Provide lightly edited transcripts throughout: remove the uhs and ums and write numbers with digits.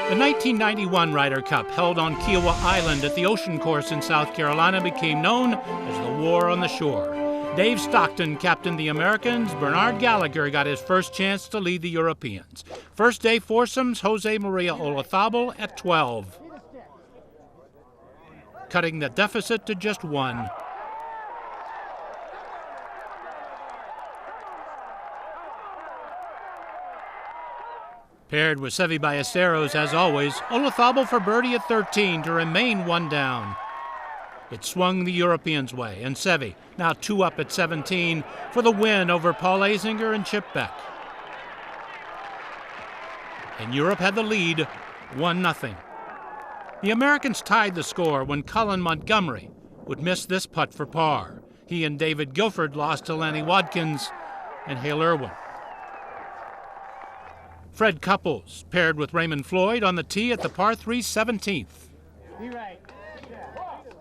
The 1991 Ryder Cup, held on Kiawah Island at the Ocean Course in South Carolina, became known as the War on the Shore. Dave Stockton captained the Americans. Bernard Gallagher got his first chance to lead the Europeans. First day foursomes, Jose Maria Olazabal at 12, cutting the deficit to just 1. Paired with Seve Ballesteros, as always, Olazabal for birdie at 13 to remain 1 down. It swung the Europeans' way, and Seve, now 2 up at 17, for the win over Paul Azinger and Chip Beck. And Europe had the lead, 1-0. The Americans tied the score when Colin Montgomery would miss this putt for par. He and David Guilford lost to Lanny Wadkins and Hale Irwin. Fred Couples paired with Raymond Floyd on the tee at the par 3 17th. Be right.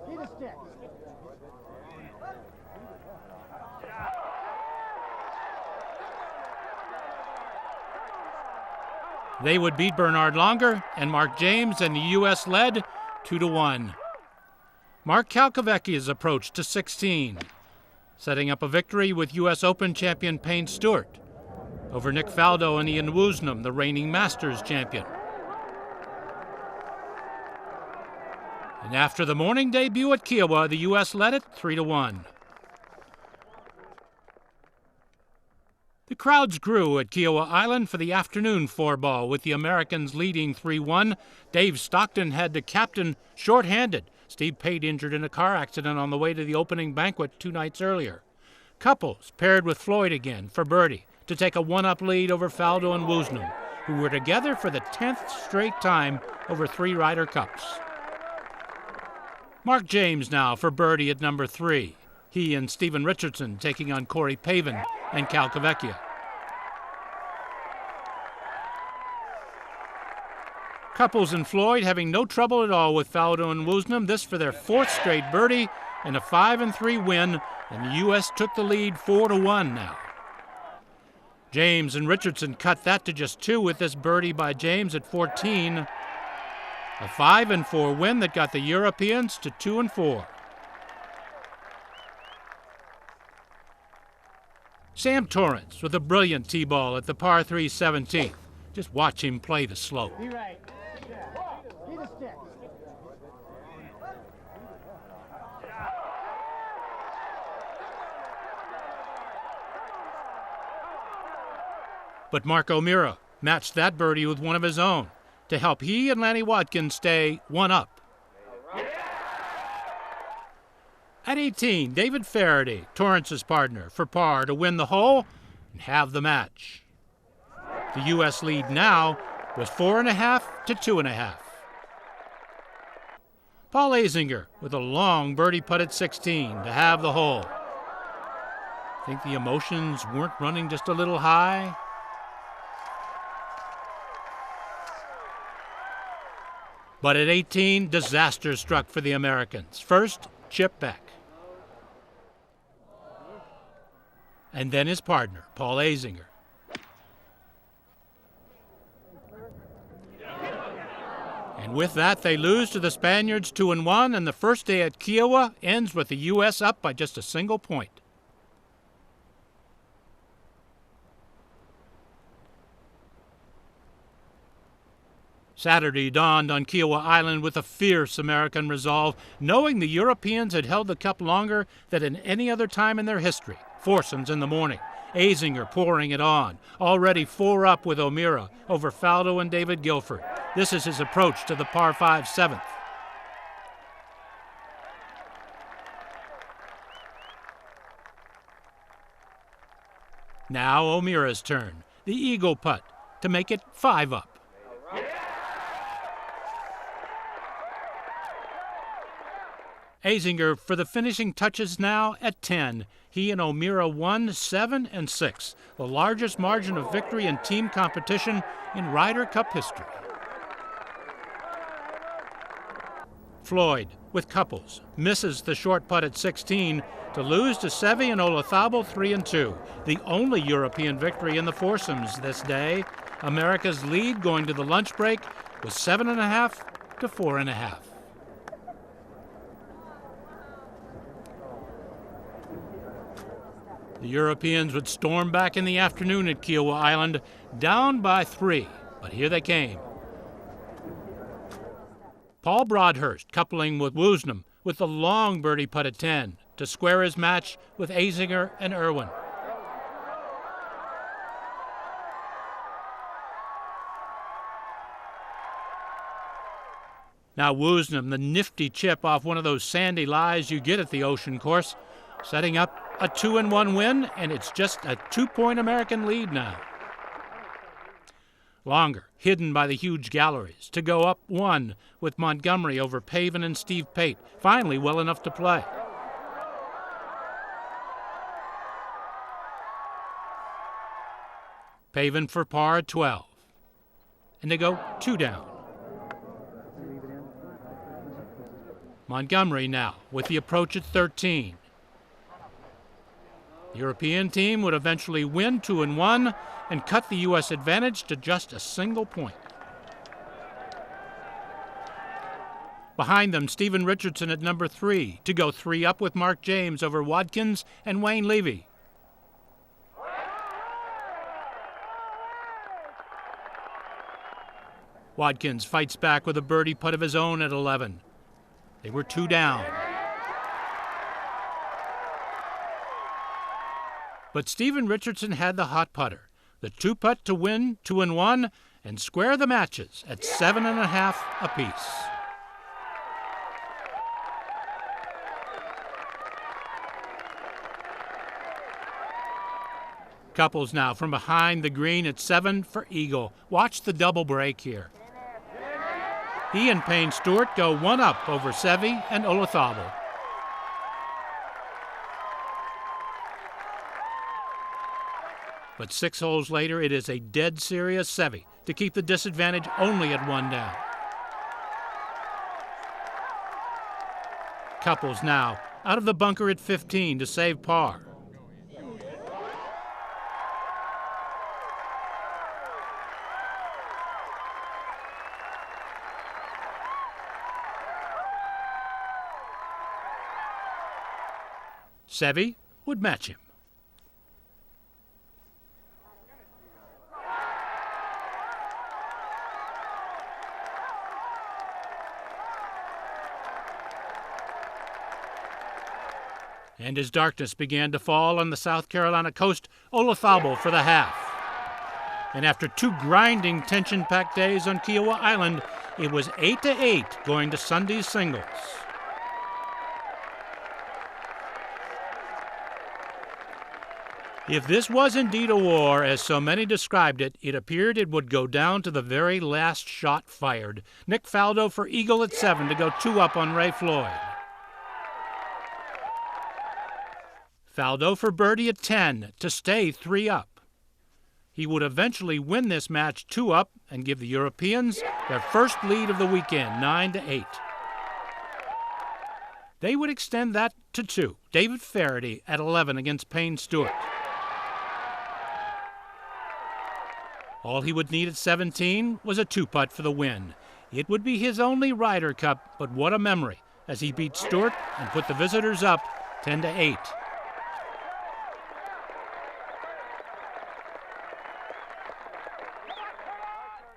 Be the stick. They would beat Bernard Longer and Mark James, and the U.S. led 2-1. Mark Calcavecchia's approach to 16, setting up a victory with U.S. Open champion Payne Stewart over Nick Faldo and Ian Woosnam, the reigning Masters champion. And after the morning debut at Kiawah, the U.S. led it 3-1. The crowds grew at Kiawah Island for the afternoon 4-ball, with the Americans leading 3-1. Dave Stockton had to captain shorthanded. Steve Pate injured in a car accident on the way to the opening banquet 2 nights earlier. Couples paired with Floyd again for birdie to take a 1-up lead over Faldo and Woosnam, who were together for the 10th straight time over 3 Ryder Cups. Mark James now for birdie at number 3. He and Stephen Richardson taking on Corey Pavin and Calcavecchia. Couples and Floyd having no trouble at all with Faldo and Woosnam, this for their 4th straight birdie and a 5-3 win, and the U.S. took the lead 4-1 now. James and Richardson cut that to just 2 with this birdie by James at 14. A 5-4 win that got the Europeans to 2-4. Sam Torrance with a brilliant tee ball at the par 3 17th. Just watch him play the slope. Be right. Be the stick. But Mark O'Meara matched that birdie with one of his own to help he and Lanny Wadkins stay 1 up. At 18, David Faraday, Torrance's partner, for par to win the hole and have the match. The U.S. lead now was 4.5 to 2.5. Paul Azinger with a long birdie putt at 16 to have the hole. Think the emotions weren't running just a little high? But at 18, disaster struck for the Americans. First, Chip Beck. And then his partner, Paul Azinger. And with that, they lose to the Spaniards 2-1, and the first day at Kiawah ends with the U.S. up by just a single point. Saturday dawned on Kiawah Island with a fierce American resolve, knowing the Europeans had held the cup longer than at any other time in their history. Foursomes in the morning. Azinger pouring it on, already 4 up with O'Meara over Faldo and David Guilford. This is his approach to the par 5 7th. Now O'Meara's turn, the eagle putt to make it 5 up. Azinger for the finishing touches now at 10. He and O'Meara won 7 and 6, the largest margin of victory in team competition in Ryder Cup history. Floyd, with Couples, misses the short putt at 16 to lose to Seve and Olazabal 3-2, the only European victory in the foursomes this day. America's lead going to the lunch break was 7.5 to 4.5. The Europeans would storm back in the afternoon at Kiawah Island, down by 3, but here they came. Paul Broadhurst coupling with Woosnam with the long birdie putt at 10 to square his match with Azinger and Irwin. Now Woosnam, the nifty chip off one of those sandy lies you get at the Ocean course, setting up a 2-1 win, and it's just a 2-point American lead now. Longer, hidden by the huge galleries, to go up 1 with Montgomery over Pavin and Steve Pate, finally well enough to play. Pavin for par at 12, and they go 2 down. Montgomery now with the approach at 13. The European team would eventually win 2-1 and cut the U.S. advantage to just a single point. Behind them, Stephen Richardson at number 3 to go 3 up with Mark James over Watkins and Wayne Levy. Watkins fights back with a birdie putt of his own at 11. They were 2 down. But Stephen Richardson had the hot putter, the 2-putt to win 2-1 and square the matches at 7.5 apiece. Couples now from behind the green at 7 for eagle. Watch the double break here. He and Payne Stewart go 1 up over Seve and Olazabal. But 6 holes later, it is a dead serious Seve to keep the disadvantage only at 1 down. Couples now out of the bunker at 15 to save par. Seve would match him. And as darkness began to fall on the South Carolina coast, Olazabal for the half. And after 2 grinding, tension-packed days on Kiawah Island, it was 8-8 going to Sunday's singles. If this was indeed a war, as so many described it, it appeared it would go down to the very last shot fired. Nick Faldo for eagle at 7 to go 2 up on Ray Floyd. Faldo for birdie at 10 to stay 3 up. He would eventually win this match 2 up and give the Europeans their first lead of the weekend, 9-8. They would extend that to 2. David Faraday at 11 against Payne Stewart. All he would need at 17 was a 2-putt for the win. It would be his only Ryder Cup, but what a memory as he beat Stewart and put the visitors up 10-8.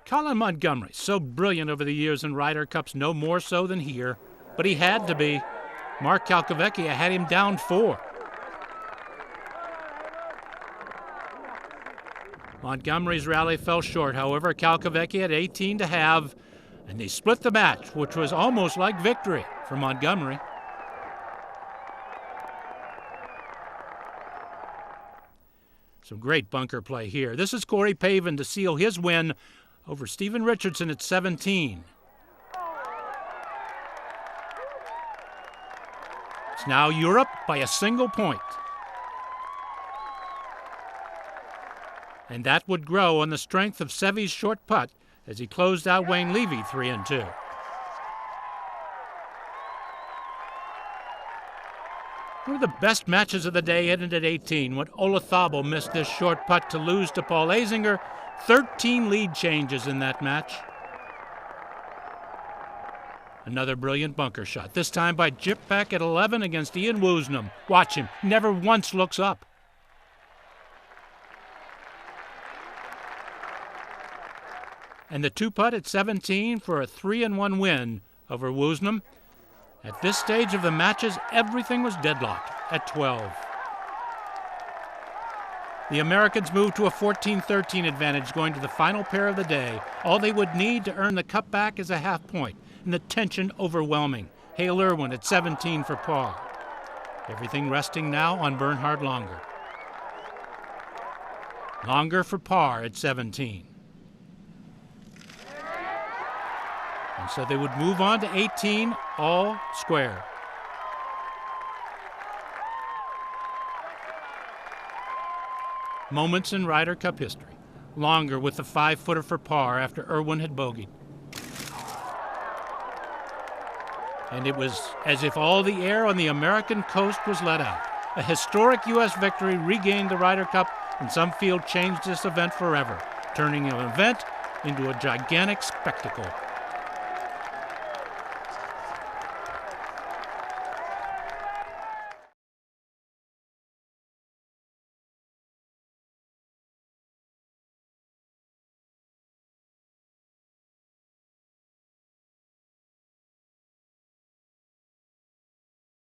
Colin Montgomery, so brilliant over the years in Ryder Cups, no more so than here, but he had to be. Mark Calcavecchia had him down 4. Montgomery's rally fell short, however. Calcavecchia had 18 to have, and they split the match, which was almost like victory for Montgomery. Some great bunker play here. This is Corey Pavin to seal his win over Stephen Richardson at 17. It's now Europe by a single point. And that would grow on the strength of Seve's short putt as he closed out Wayne Levy 3-2. One of the best matches of the day ended at 18 when Olazabal missed this short putt to lose to Paul Azinger. 13 lead changes in that match. Another brilliant bunker shot, this time by Jip back at 11 against Ian Woosnam. Watch him, never once looks up. And the two-putt at 17 for a 3-1 win over Woosnam. At this stage of the matches, everything was deadlocked at 12. The Americans moved to a 14-13 advantage going to the final pair of the day. All they would need to earn the cup back is a half point, and the tension overwhelming. Hale Irwin at 17 for par. Everything resting now on Bernhard Langer. Langer for par at 17. And so they would move on to 18, all square. Moments in Ryder Cup history. Langer with the 5-footer for par after Irwin had bogeyed. And it was as if all the air on the American coast was let out. A historic U.S. victory regained the Ryder Cup, and some feel changed this event forever, turning an event into a gigantic spectacle.